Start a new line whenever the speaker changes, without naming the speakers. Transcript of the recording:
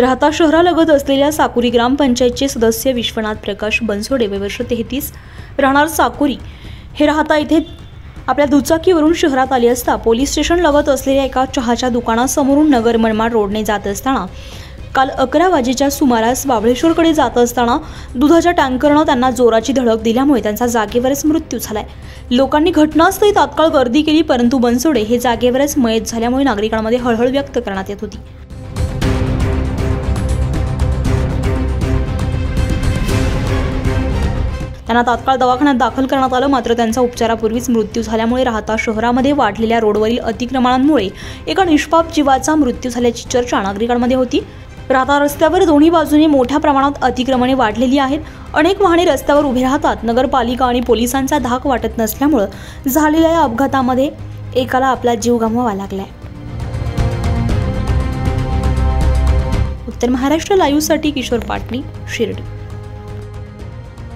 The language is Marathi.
राहता शहरालगत असलेल्या साकुरी ग्रामपंचायतचे सदस्य विश्वनाथ प्रकाश बनसोडे वय वर्ष 33 राहणार साकुरी हे राहता इथे आपल्या दुचाकीवरून शहरात आले असता पोलीस स्टेशन लगत असलेल्या एका चहाच्या दुकानासमोरून नगर मनमाड रोडने जात असताना काल 11 वाजेच्या सुमारास बाबळेश्वरकडे जात असताना दुधाच्या टँकरने त्यांना जोराची धडक दिल्यामुळे त्यांचा जागेवरच मृत्यू झालाय। लोकांनी घटनास्थळी तात्काळ गर्दी केली, परंतु बनसोडे हे जागेवरच मयत झाल्यामुळे नागरिकांमध्ये हळहळ व्यक्त करण्यात येत होती। त्यांना तात्काळ दवाखान्यात दाखल करण्यात आलं, मात्र त्यांचा उपचारापूर्वीच मृत्यू झाल्यामुळे राहता शहरामध्ये वाढलेल्या रोडवरील अतिक्रमणांमुळे एका निष्पाप जीवाचा मृत्यू झाल्याची चर्चा नागरिकांमध्ये होती। राहता रस्त्यावर दोन्ही बाजूने मोठ्या प्रमाणात अतिक्रमणे वाढलेली आहेत। अनेक वाहने रस्त्यावर उभे राहतात। नगरपालिका आणि पोलिसांचा धाक वाटत नसल्यामुळे झालेल्या या अपघातामध्ये एकाला आपला जीव गमवावा लागलाय। उत्तर महाराष्ट्र लाईव्हसाठी किशोर पाटणी, शिर्डी।